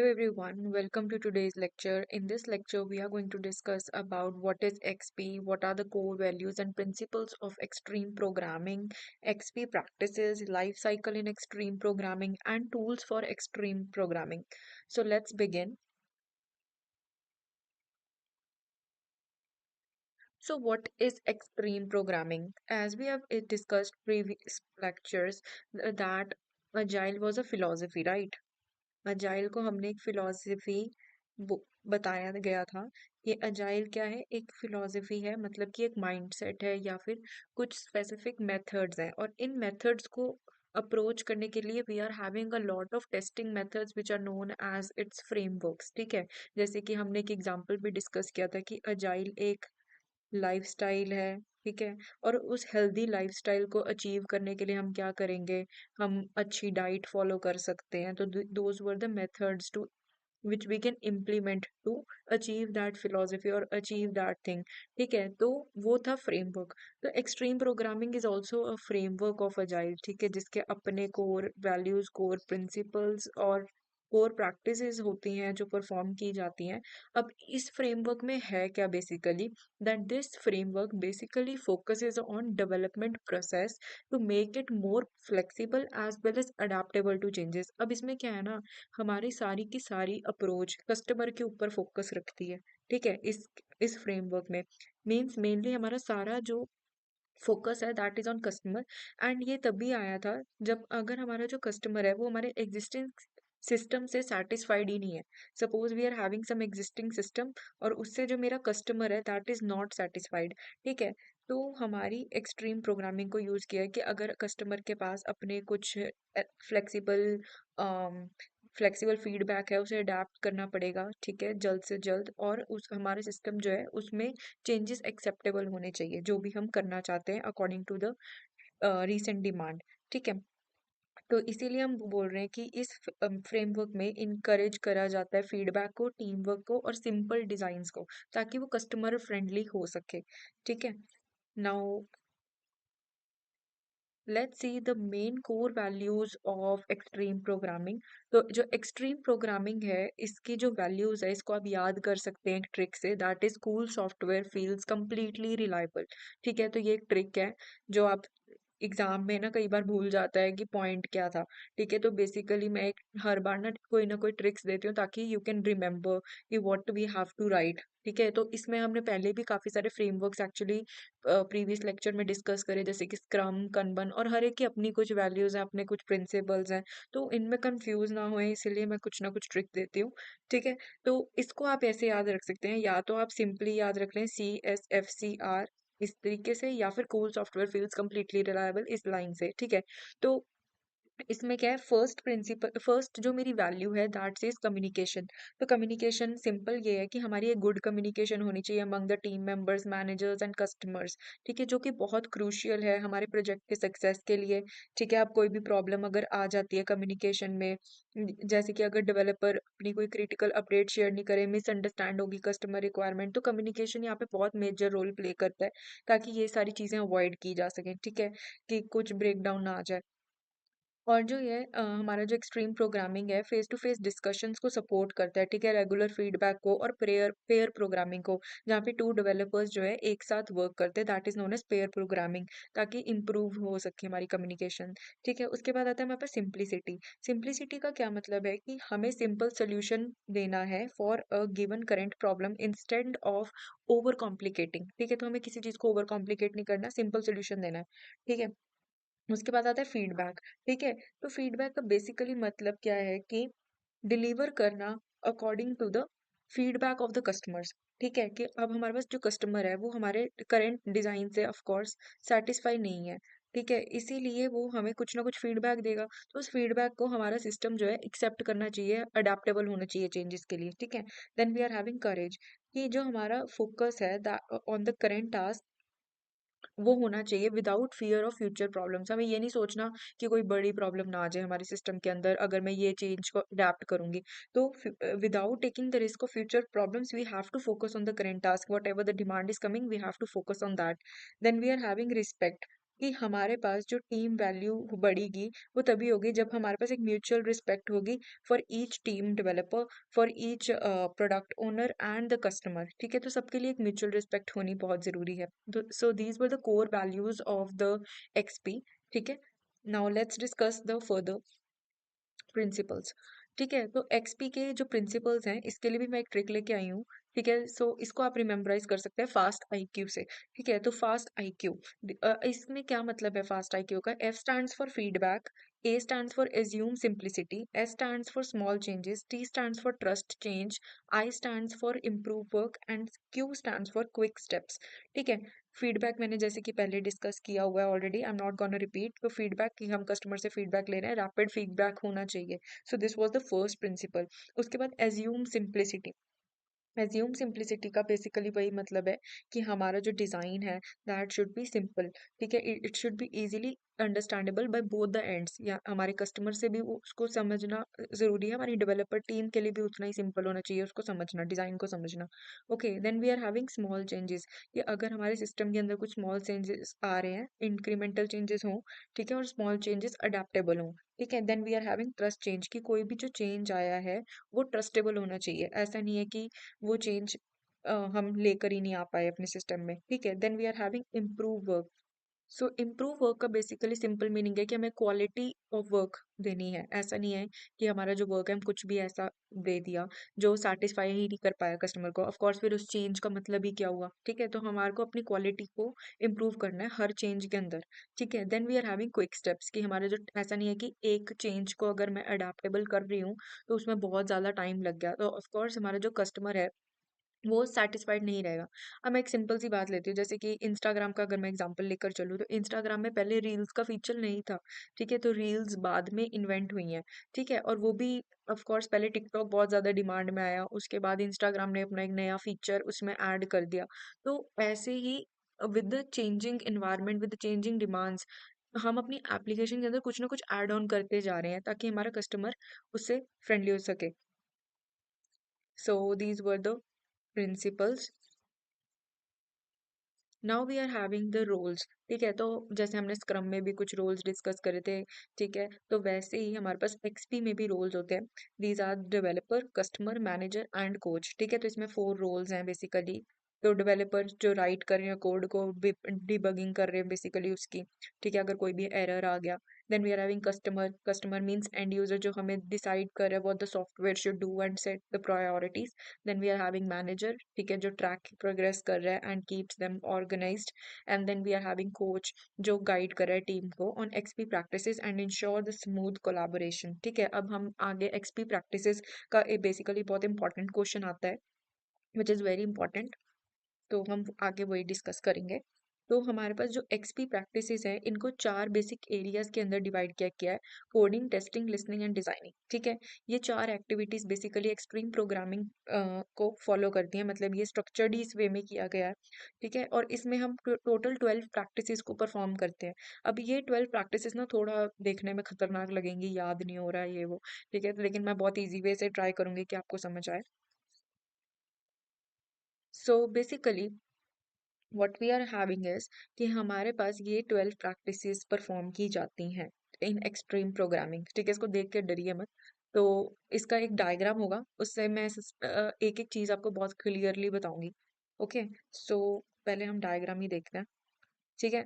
everyone, welcome to today's lecture. In this lecture, we are going to discuss about what is XP, what are the core values and principles of extreme programming, XP practices, life cycle in extreme programming, and tools for extreme programming. So let's begin. So what is extreme programming? As we have discussed previous lectures, that Agile was a philosophy, right? Agile को हमने एक philosophy बताया गया था कि agile क्या है, एक फिलॉसफी है, मतलब कि एक माइंडसेट है या फिर कुछ स्पेसिफिक मेथड्स हैं, और इन मेथड्स को अप्रोच करने के लिए we are having a lot of testing methods which are known as its frameworks. ठीक है, जैसे कि हमने एक एग्जांपल भी डिस्कस किया था कि अजाइल एक लाइफस्टाइल है। ठीक है, और उस हेल्दी लाइफस्टाइल को अचीव करने के लिए हम क्या करेंगे, हम अच्छी डाइट फॉलो कर सकते हैं। तो those were the methods to which we can implement to achieve that philosophy or achieve that thing। ठीक है, तो वो था फ्रेमवर्क। तो extreme programming is also a framework of agile. ठीक है, जिसके अपने कोर वैल्यूज, कोर प्रिंसिपल्स और कोर प्रैक्टिसेस होती हैं जो परफॉर्म की जाती हैं। अब इस फ्रेमवर्क में है क्या basically, that this framework basically focuses on development process to make it more flexible as well as adaptable to changes. अब इसमें क्या है ना, हमारी सारी की सारी अप्रोच कस्टमर के ऊपर फोकस रखती है। ठीक है, इस फ्रेमवर्क में मींस मेनली हमारा सारा जो फोकस है that is on customer. And ये तभी आया था जब अगर हमारा जो कस्टमर है वो हमारे एग्जिस्टिंग सिस्टम से सेटिस्फाइड ही नहीं है। Suppose we are having some existing system और उससे जो मेरा कस्टमर है दैट इज नॉट सेटिस्फाइड। ठीक है, तो हमारी एक्सट्रीम प्रोग्रामिंग को यूज किया है कि अगर कस्टमर के पास अपने कुछ फ्लेक्सिबल फ्लेक्सिबल फीडबैक है, उसे अडेप्ट करना पड़ेगा। ठीक है, जल्द से जल्द, और उस हमारे सिस्टम जो है उसमें चेंजेस एक्सेप्टेबल होने चाहिए जो भी हम करना चाहते हैं according to the recent demand. ठीक है, तो इसीलिए हम बोल रहे हैं कि इस फ्रेमवर्क में इनकरेज करा जाता है फीडबैक को, टीम वर्क को और सिंपल डिजाइन्स को, ताकि वो कस्टमर फ्रेंडली हो सके। ठीक है, now let's see the main core values of extreme programming. तो जो एक्सट्रीम प्रोग्रामिंग है इसकी जो वैल्यूज है इसको आप याद कर सकते हैं एक ट्रिक से, that is cool software feels completely reliable. ठीक है, तो ये एक ट्रिक है जो आप एग्जाम में ना कई बार भूल जाता है कि पॉइंट क्या था। ठीक है, तो बेसिकली मैं एक हर बार ना कोई ट्रिक्स देती हूँ ताकि यू कैन रिमेम्बर कि what we have to write. ठीक है, तो इसमें हमने पहले भी काफी सारे फ्रेमवर्क्स एक्चुअली प्रीवियस लेक्चर में डिस्कस करे, जैसे कि स्क्रम, कनबन, और हर एक की अपनी कुछ वैल्यूज हैं, अपने कुछ प्रिंसिपल्स हैं। तो इनमें कंफ्यूज ना होए इसलिए मैं कुछ ना कुछ ट्रिक देती हूँ। ठीक है, तो इसको आप ऐसे याद रख सकते हैं, या तो आप सिंपली याद रख लें CSFCR इस तरीके से, या फिर cool software feels completely reliable इस लाइन से। ठीक है, तो इसमें क्या है, फर्स्ट प्रिंसिपल, फर्स्ट जो मेरी वैल्यू है दैट इज कम्युनिकेशन। तो कम्युनिकेशन सिंपल ये है कि हमारी एक गुड कम्युनिकेशन होनी चाहिए among the team members, managers and customers. ठीक है, जो कि बहुत क्रूशियल है हमारे प्रोजेक्ट के सक्सेस के लिए। ठीक है, अब कोई भी प्रॉब्लम अगर आ जाती है कम्युनिकेशन में, जैसे कि अगर डेवलपर अपनी कोई क्रिटिकल अपडेट शेयर नहीं करे, मिसअंडरस्टैंड होगी कस्टमर रिक्वायरमेंट, तो कम्युनिकेशन यहाँ पे बहुत मेजर रोल प्ले करता है ताकि ये सारी चीजें अवॉइड की जा सके। ठीक है, कि कुछ ब्रेक डाउन ना आ जाए। और जो ये हमारा जो एक्सट्रीम प्रोग्रामिंग है फेस टू फेस डिस्कशंस को सपोर्ट करता है। ठीक है, रेगुलर फीडबैक को और पेयर पेयर प्रोग्रामिंग को, जहाँ पे टू डेवलपर्स जो है एक साथ वर्क करते हैं, that is known as pair programming, ताकि इम्प्रूव हो सके हमारी कम्युनिकेशन। ठीक है, उसके बाद आता है हमारे पास सिंप्लिसिटी। सिंप्लिसिटी का क्या मतलब है कि हमें सिंपल सोल्यूशन देना है for a given current problem instead of over complicating. ठीक है, तो हमें किसी चीज को ओवर कॉम्प्लिकेट नहीं करना, सिंपल सोल्यूशन देना है। ठीक है, उसके बाद आता है फीडबैक। ठीक है, तो फीडबैक का बेसिकली मतलब क्या है कि डिलीवर करना according to the feedback of the customers. ठीक है, कि अब हमारे पास जो कस्टमर है वो हमारे करंट डिजाइन से ऑफ कोर्स सेटिस्फाई नहीं है। ठीक है, इसीलिए वो हमें कुछ ना कुछ फीडबैक देगा, तो उस फीडबैक को हमारा सिस्टम जो है एक्सेप्ट करना चाहिए, अडेप्टेबल होना चाहिए चेंजेस के लिए। ठीक है, देन वी आर हैविंग करेज, कि जो हमारा फोकस है ऑन द करेंट टास्क वो होना चाहिए without fear of future problems. हमें ये नहीं सोचना कि कोई बड़ी प्रॉब्लम ना आ जाए हमारे सिस्टम के अंदर अगर मैं ये चेंज को अडेप्ट करूंगी। तो without taking the risk of future problems we have to focus on the current task, whatever the demand is coming we have to focus on that. Then we are having respect. कि हमारे पास जो team value बढ़ेगी वो तभी होगी जब हमारे पास एक म्यूचुअल रिस्पेक्ट होगी for each team developer, for each product owner and the customer. ठीक है, तो सबके लिए एक म्यूचुअल रिस्पेक्ट होनी बहुत जरूरी है। So these were the core values of the XP. ठीक है, now let's discuss the further principles. ठीक है, तो एक्सपी के जो प्रिंसिपल्स हैं इसके लिए भी मैं एक ट्रिक लेके आई हूँ। ठीक है, सो इसको आप रिमेम्बराइज कर सकते हैं फास्ट आईक्यू से। ठीक है, तो फास्ट आईक्यू, इसमें क्या मतलब है फास्ट आईक्यू का? F stands for feedback, A stands for assume simplicity, S stands for small changes, T stands for trust change, I stands for improve work and Q stands for quick steps. ठीक है, feedback मैंने जैसे कि पहले discuss किया हुआ है already, I am not gonna repeat. तो फीडबैक कि हम कस्टमर से फीडबैक ले रहे हैं, रैपिड फीडबैक होना चाहिए। So this was the first principle. उसके बाद एज्यूम सिंप्लिसिटी। एज्यूम सिंप्लिसिटी का बेसिकली वही मतलब है कि हमारा जो डिज़ाइन है दैट शुड बी सिंपल। ठीक है, it should be easily understandable by both the ends, या हमारे कस्टमर से भी वो उसको समझना ज़रूरी है, हमारी डेवलपर टीम के लिए भी उतना ही सिंपल होना चाहिए उसको समझना, डिज़ाइन को समझना। Okay, then we are having small changes, कि अगर हमारे सिस्टम के अंदर कुछ स्मॉल चेंजेस आ रहे हैं, इंक्रीमेंटल चेंजेस हों, ठीक है, और स्मॉल चेंजेस अडेप्टेबल हों। ठीक है, then we are having trust change, कि कोई भी जो चेंज आया है वो ट्रस्टेबल होना चाहिए, ऐसा नहीं है कि वो चेंज हम लेकर ही नहीं आ पाए अपने सिस्टम में। ठीक है, then we are having improve work. So improve work का बेसिकली सिंपल मीनिंग है कि हमें क्वालिटी ऑफ वर्क देनी है। ऐसा नहीं है कि हमारा जो वर्क है हम कुछ भी ऐसा दे दिया जो सेटिस्फाई ही नहीं कर पाया कस्टमर को, ऑफ कोर्स फिर उस चेंज का मतलब ही क्या हुआ। ठीक है, तो हमारे को अपनी क्वालिटी को इम्प्रूव करना है हर चेंज के अंदर। ठीक है, then we are having quick steps, कि हमारे जो ऐसा नहीं है कि एक चेंज को अगर मैं अडेप्टेबल कर रही हूँ तो उसमें बहुत ज़्यादा टाइम लग गया, तो ऑफ कोर्स हमारा जो कस्टमर है वो सैटिस्फाइड नहीं रहेगा। अब मैं एक सिंपल सी बात लेती हूँ, जैसे कि इंस्टाग्राम का अगर मैं एग्जांपल लेकर चलूँ, तो इंस्टाग्राम में पहले रील्स का फीचर नहीं था। ठीक है, तो रील्स बाद में इन्वेंट हुई हैं। ठीक है, और वो भी ऑफ कोर्स पहले टिकटॉक बहुत ज़्यादा डिमांड में आया, उसके बाद इंस्टाग्राम ने अपना एक नया फीचर उसमें ऐड कर दिया। तो ऐसे ही with the changing environment, with the changing demands, हम अपनी एप्लीकेशन के अंदर कुछ ना कुछ ऐड ऑन करते जा रहे हैं ताकि हमारा कस्टमर उससे फ्रेंडली हो सके। So these were the principles. Now we are having the roles. ठीक है, तो जैसे हमने स्क्रम में भी कुछ रोल्स डिस्कस करे थे, ठीक है, तो वैसे ही हमारे पास एक्सपी में भी रोल्स होते हैं। These are developer, customer, manager and coach. ठीक है, तो इसमें 4 रोल्स हैं बेसिकली। तो डेवलपर जो राइट कर रहे हैं कोड को, डिबगिंग कर रहे हैं बेसिकली उसकी। ठीक है, अगर कोई भी एरर आ गया। Then we are having customer. Customer means end user, जो हमें डिसाइड कर रहा है what the software should do and set the priorities. Then we are having manager, ठीक है, जो ट्रैक प्रोग्रेस कर रहा है and keeps them organized. And then we are having coach, जो गाइड कर रहा है टीम को on XP practices and ensure the smooth collaboration. ठीक है, अब हम आगे एक्सपी प्रैक्टिसेस का एक बेसिकली बहुत इंपॉर्टेंट क्वेश्चन आता है, विच इज़ वेरी इंपॉर्टेंट, तो हम आगे वही डिस्कस करेंगे। तो हमारे पास जो एक्सपी प्रैक्टिसेस है इनको 4 बेसिक एरियाज के अंदर डिवाइड किया गया है: coding, testing, listening and designing. ठीक है, ये 4 एक्टिविटीज बेसिकली एक्सट्रीम प्रोग्रामिंग को फॉलो करती हैं, मतलब ये स्ट्रक्चर्ड ही इस वे में किया गया है। ठीक है, और इसमें हम टोटल 12 प्रैक्टिसेस को परफॉर्म करते हैं। अब ये 12 प्रैक्टिसेस ना थोड़ा देखने में खतरनाक लगेंगी, याद नहीं हो रहा है ये वो। ठीक है, तो लेकिन मैं बहुत ईजी वे से ट्राई करूंगी कि आपको समझ आए। So basically what we are having is कि हमारे पास ये 12 प्रैक्टिसेस परफॉर्म की जाती हैं इन एक्सट्रीम प्रोग्रामिंग। ठीक है, इसको देख के डरिए मत। तो इसका एक डायग्राम होगा, उससे मैं एक एक चीज आपको बहुत क्लियरली बताऊंगी। ओके, सो पहले हम डायग्राम ही देखते हैं। ठीक है,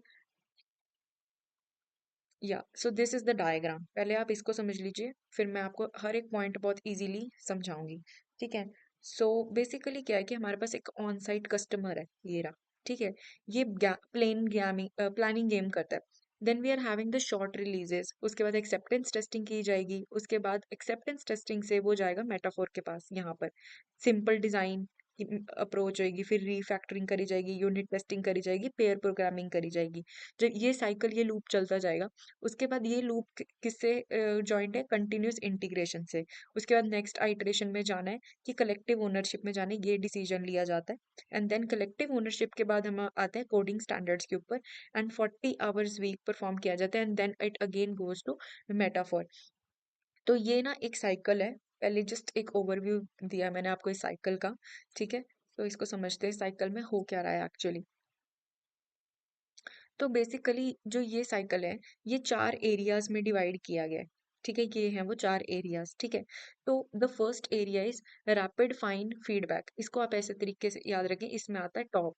या so this is the diagram, पहले आप इसको समझ लीजिए, फिर मैं आपको हर एक पॉइंट बहुत इजीली समझाऊंगी। ठीक है, सो बेसिकली क्या है कि हमारे पास एक ऑन साइट कस्टमर है, ये रहा। ठीक है, ये प्लानिंग गेम करता है। Then we are having the short releases, उसके बाद एक्सेप्टेंस टेस्टिंग की जाएगी, उसके बाद एक्सेप्टेंस टेस्टिंग से वो जाएगा मेटाफोर के पास, यहाँ पर सिंपल डिजाइन की अप्रोच होगी, फिर रीफैक्टरिंग करी जाएगी, यूनिट टेस्टिंग करी जाएगी, पेयर प्रोग्रामिंग करी जाएगी। जो ये साइकिल, ये लूप चलता जाएगा। उसके बाद ये लूप किससे जॉइंट है? कंटिन्यूस इंटीग्रेशन से। उसके बाद नेक्स्ट आइटरेशन में जाना है कि कलेक्टिव ओनरशिप में जाना है, ये डिसीजन लिया जाता है। एंड देन कलेक्टिव ओनरशिप के बाद हम आते हैं कोडिंग स्टैंडर्ड्स के ऊपर, एंड 40 आवर्स वीक परफॉर्म किया जाता है, and then it again goes to metaphor. तो ये ना एक साइकिल है, पहले जस्ट एक ओवरव्यू दिया मैंने आपको इस साइकिल का। ठीक है, तो इसको समझते हैं साइकिल में हो क्या रहा है एक्चुअली। तो बेसिकली जो ये साइकिल है, ये 4 एरियाज़ में डिवाइड किया गया है। ठीक है? ये हैं वो 4 एरियाज़, ठीक है? तो the first area is rapid fine feedback. इसको आप ऐसे तरीके से याद रखें, इसमें आता है top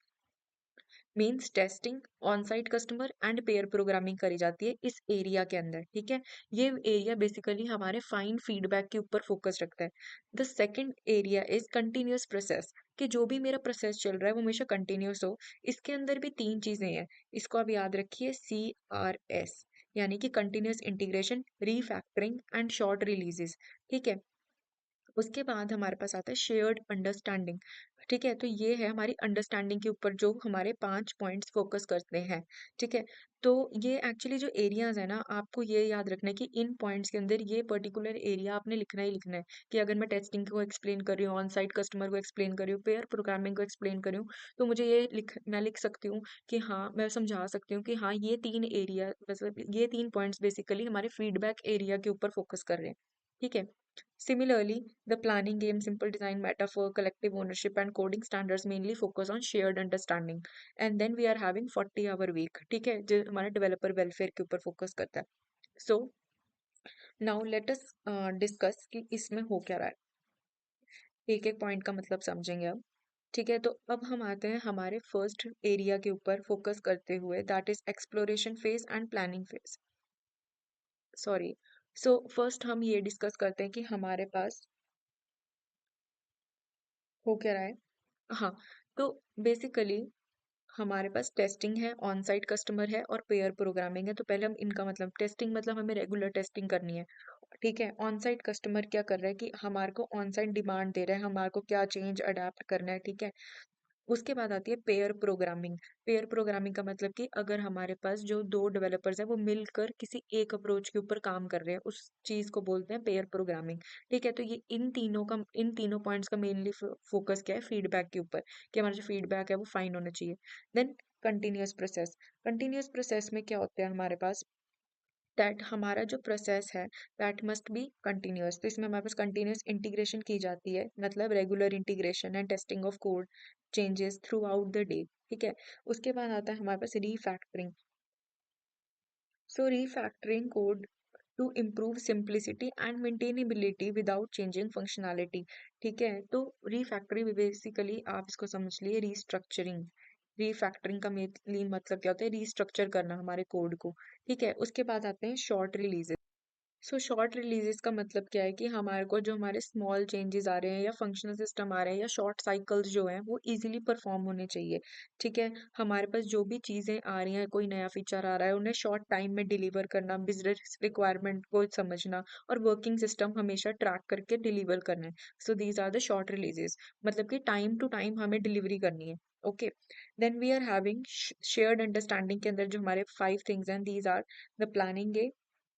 means testing on site customer and pair programming करी जाती है इस एरिया के अंदर। ठीक है, ये एरिया बेसिकली हमारे फाइन फीडबैक के ऊपर फोकस रखता है। The second area is continuous process, कि जो भी मेरा प्रोसेस चल रहा है वो हमेशा कंटिन्यूअस हो। इसके अंदर भी 3 चीजें हैं, इसको आप याद रखिए, CRS, यानी कि continuous integration, refactoring and short releases. ठीक है, उसके बाद हमारे पास आता है शेयर्ड अंडरस्टैंडिंग। ठीक है, तो ये है हमारी अंडरस्टैंडिंग के ऊपर जो हमारे 5 पॉइंट्स फोकस करते हैं। ठीक है, तो ये एक्चुअली जो एरियाज है ना, आपको ये याद रखना है कि इन पॉइंट्स के अंदर ये पर्टिकुलर एरिया आपने लिखना ही लिखना है। कि अगर मैं टेस्टिंग को एक्सप्लेन कर रही हूँ, ऑन साइट कस्टमर को एक्सप्लेन कर रही हूँ, पेयर प्रोग्रामिंग को एक्सप्लेन कर रही हूँ, तो मुझे ये मैं लिख सकती हूँ कि हाँ, मैं समझा सकती हूँ कि हाँ, ये 3 एरिया, मतलब ये 3 पॉइंट्स बेसिकली हमारे फीडबैक एरिया के ऊपर फोकस कर रहे हैं। ठीक है, similarly, the planning game, simple design, metaphor, collective ownership, and coding standards mainly focus on shared understanding. And then we are having 40-hour week. ठीक है, जो हमारा डेवलपर वेलफेयर के ऊपर फोकस करता है. So now let us discuss कि इसमें हो क्या रहा है. एक एक पॉइंट का मतलब समझेंगे अब. ठीक है, तो अब हम आते हैं हमारे फर्स्ट एरिया के ऊपर फोकस करते हुए, that is exploration phase and planning phase. Sorry. So first हम ये डिस्कस करते हैं कि हमारे पास हो क्या रहा है. हाँ, तो बेसिकली हमारे पास टेस्टिंग है, ऑन साइट कस्टमर है और पेयर प्रोग्रामिंग है। तो पहले हम इनका मतलब, टेस्टिंग मतलब हमें रेगुलर टेस्टिंग करनी है। ठीक है, ऑन साइट कस्टमर क्या कर रहा है कि हमारे को ऑन साइट डिमांड दे रहा है, हमारे को क्या चेंज अडेप्ट करना है। ठीक है, उसके बाद आती है पेयर प्रोग्रामिंग। पेयर प्रोग्रामिंग का मतलब कि अगर हमारे पास जो दो डेवलपर्स हैं वो मिलकर किसी एक अप्रोच के ऊपर काम कर रहे हैं, उस चीज को बोलते हैं पेयर प्रोग्रामिंग। ठीक है, तो ये इन तीनों पॉइंट्स का मेनली फोकस क्या है, फीडबैक के ऊपर, कि हमारा जो फीडबैक है वो फाइन होना चाहिए। Then continuous process, continuous process में क्या होता है हमारे पास, दैट हमारा जो प्रोसेस है दैट मस्ट बी कंटिन्यूअस। तो इसमें हमारे पास कंटिन्यूअस इंटीग्रेशन की जाती है, मतलब regular integration and testing of code changes throughout the day. ठीक है, उसके बाद आता है हमारे पास refactoring. So refactoring code to improve simplicity and maintainability without changing functionality. ठीक है, तो रीफैक्टरी बेसिकली आप इसको समझ लिए रीस्ट्रक्चरिंग। रीफैक्टरिंग का मेनली मतलब क्या होता है, रीस्ट्रक्चर करना हमारे कोड को। ठीक है, उसके बाद आते हैं short release. So short releases का मतलब क्या है कि हमारे को जो हमारे स्मॉल चेंजेस आ रहे हैं या फंक्शनल सिस्टम आ रहे हैं या शॉर्ट साइकिल्स जो हैं वो इजीली परफॉर्म होने चाहिए। ठीक है, हमारे पास जो भी चीज़ें आ रही हैं, कोई नया फीचर आ रहा है, उन्हें शॉर्ट टाइम में डिलीवर करना, बिजनेस रिक्वायरमेंट को समझना और वर्किंग सिस्टम हमेशा ट्रैक करके डिलीवर करना है। So these are the short releases, मतलब कि टाइम टू टाइम हमें डिलीवरी करनी है। Okay, then we are having shared understanding के अंदर जो हमारे 5 थिंग्स हैं, दीज आर द प्लानिंग,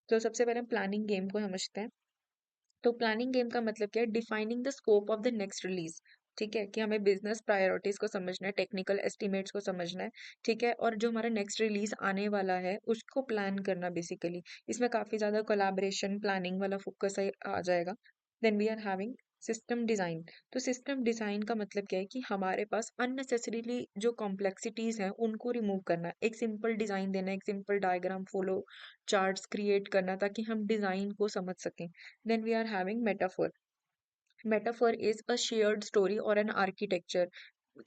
तो सबसे पहले हम प्लानिंग गेम को समझते हैं। तो प्लानिंग गेम का मतलब क्या है, defining the scope of the next release. ठीक है, कि हमें बिजनेस प्रायोरिटीज को समझना है, टेक्निकल एस्टिमेट्स को समझना है। ठीक है, और जो हमारा नेक्स्ट रिलीज आने वाला है उसको प्लान करना बेसिकली। इसमें काफी ज्यादा कोलैबोरेशन प्लानिंग वाला फोकस आ जाएगा। Then we are having system design. तो सिस्टम डिजाइन का मतलब क्या है कि हमारे पास अननेसेसरीली जो कॉम्प्लेक्सिटीज हैं उनको रिमूव करना, एक सिंपल डिजाइन देना, एक simple diagram follow, charts create करना ताकि हम डिजाइन को समझ सकें। Then we are having metaphor. Metaphor is a shared story और एन आर्किटेक्चर।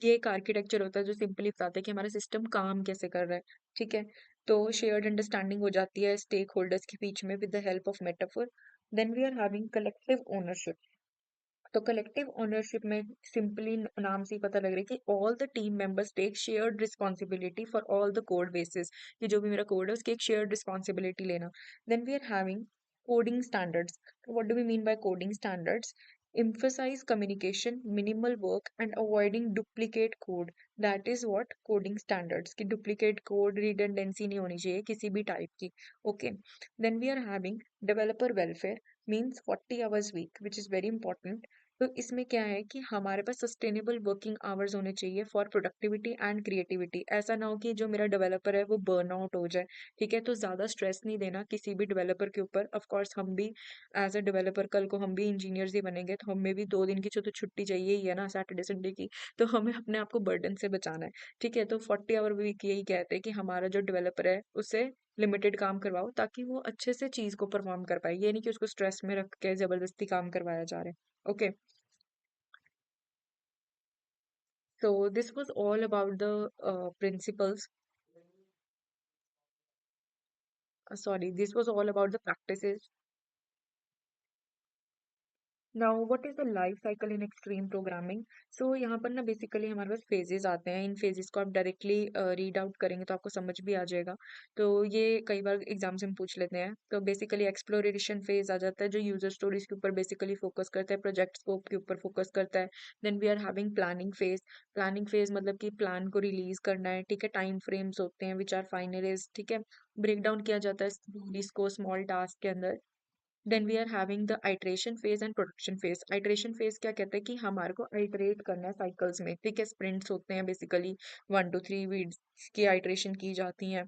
ये एक आर्किटेक्चर होता है जो सिंपली बताता है कि हमारा सिस्टम काम कैसे कर रहा है। ठीक है, तो शेयर्ड अंडरस्टैंडिंग हो जाती है स्टेक होल्डर्स के बीच में with the help of metaphor. Then we are having collective ownership. तो कलेक्टिव ओनरशिप में सिंपली नाम से ही पता लग रहा है कि all the team members take shared responsibility for all the code basis, कि जो भी मेरा कोड है उसकी एक शेयर्ड रिस्पॉन्सिबिलिटी लेना। Then we are having coding standards. What do we mean by coding standards, emphasize communication, minimal work and avoiding duplicate code. That is what coding standards, कि duplicate code redundancy नहीं होनी चाहिए किसी भी type की. Okay, then we are having developer welfare, means 40 hours week, which is very important. तो इसमें क्या है कि हमारे पास सस्टेनेबल वर्किंग आवर्स होने चाहिए फॉर प्रोडक्टिविटी एंड क्रिएटिविटी। ऐसा ना हो कि जो मेरा डेवलपर है वो बर्न आउट हो जाए, ठीक है। तो ज़्यादा स्ट्रेस नहीं देना किसी भी डेवलपर के ऊपर। ऑफ कोर्स हम भी एज अ डेवलपर कल को हम भी इंजीनियर्स ही बनेंगे, तो हमें भी 2 दिन की तो छुट्टी चाहिए ही है ना, सैटरडे संडे की। तो हमें अपने आप को बर्डन से बचाना है, ठीक है। तो 40 आवर वीक यही कहते हैं कि हमारा जो डेवलपर है उसे लिमिटेड काम करवाओ, ताकि वो अच्छे से चीज़ को परफॉर्म कर पाए। ये नहीं कि उसको स्ट्रेस में रख के जबरदस्ती काम करवाया जा रहा है। Okay, so this was all about the principles. Sorry, this was all about the practices. Now what is the life cycle in extreme programming. So यहाँ पर ना बेसिकली हमारे पास फेजेस आते हैं। इन फेजेस को आप डायरेक्टली रीड आउट करेंगे तो आपको समझ भी आ जाएगा। तो ये कई बार एग्जाम्स में पूछ लेते हैं। तो बेसिकली एक्सप्लोरेशन फेज आ जाता है, जो यूजर स्टोरीज के ऊपर बेसिकली फोकस करता है, प्रोजेक्ट स्कोप के ऊपर फोकस करता है। Then we are having planning phase. Planning phase मतलब कि प्लान को रिलीज करना है, ठीक है। टाइम फ्रेम्स होते हैं विच आर फाइनलाइज्ड, ठीक है। ब्रेक डाउन किया जाता है इसको स्मॉल टास्क के अंदर। Then we are having the iteration phase and production phase. Iteration phase क्या कहता है कि हमारे को आइट्रेट करना है साइकिल्स में, ठीक है। स्प्रिंट्स होते हैं बेसिकली 1 to 3 वीक्स की आइट्रेशन की जाती हैं।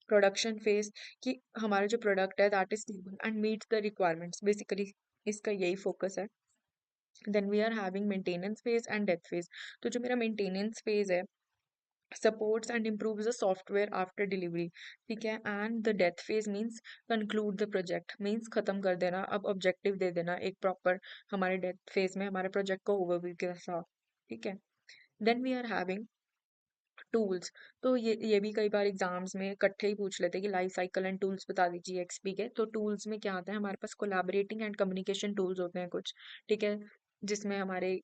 प्रोडक्शन फेज कि हमारा जो प्रोडक्ट है that is stable and meets the requirements, basically इसका यही फोकस है। Then we are having maintenance phase and death phase. तो जो मेरा मेंटेनेंस फेज है, supports and improves the software after delivery, ठीक है। And the death phase means conclude the project, means खत्म कर देना, अब ऑब्जेक्टिव दे देना एक प्रॉपर हमारे डेथ फेज में हमारे प्रोजेक्ट को ओवरव्यू के साथ, ठीक है। Then we are having tools. तो ये भी कई बार एग्जाम्स में इकट्ठे ही पूछ लेते हैं कि लाइफ साइकिल एंड टूल्स बता दीजिए एक्सपी के। तो टूल्स में क्या आता है, हमारे पास कोलैबोरेटिंग एंड कम्युनिकेशन टूल्स होते हैं कुछ, ठीक है। जिसमें हमारे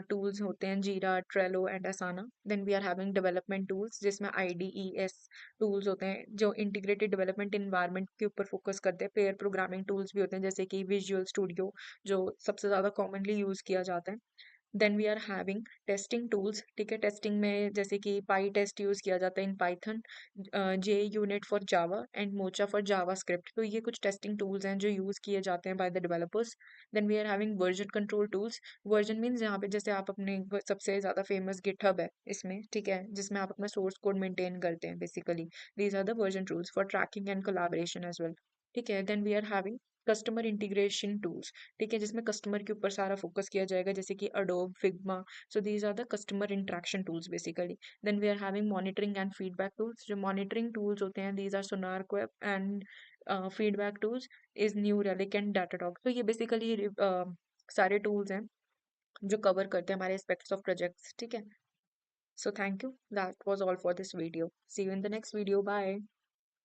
टूल्स होते हैं Jira, Trello and Asana. Then we are having development tools, जिसमें आईडीईएस टूल्स होते हैं जो इंटीग्रेटेड डेवलपमेंट इन्वायरमेंट के ऊपर फोकस करते हैं। पेयर प्रोग्रामिंग टूल्स भी होते हैं जैसे कि विजुअल स्टूडियो, जो सबसे ज़्यादा कॉमनली यूज़ किया जाता है। Then we are having testing tools, ठीक है। टेस्टिंग में जैसे कि पाई टेस्ट यूज किया जाता है in Python, J unit for Java and mocha for Java script. तो ये कुछ टेस्टिंग टूल्स हैं जो यूज किए जाते हैं by the developers. Then we are having version control tools. Version means यहाँ पे जैसे आप अपने सबसे ज्यादा फेमस गिटहब है इसमें, ठीक है, जिसमें आप अपना सोर्स कोड मेंटेन करते हैं basically. These are the version tools for tracking and collaboration as well, ठीक है। Then we are having customer integration tools, ठीक है, जिसमें कस्टमर के ऊपर सारा फोकस किया जाएगा जैसे कि Adobe, Figma. So these are the customer interaction tools basically. Then we are having monitoring and feedback tools. जो मॉनिटरिंग टूल्स होते हैं these are SonarQube and feedback tools is New Relic and Datadog. तो ये basically सारे tools हैं जो cover करते हैं हमारे एस्पेक्ट्स ऑफ प्रोजेक्ट्स, ठीक है। So thank you, that was all for this video. See you in the next video, bye.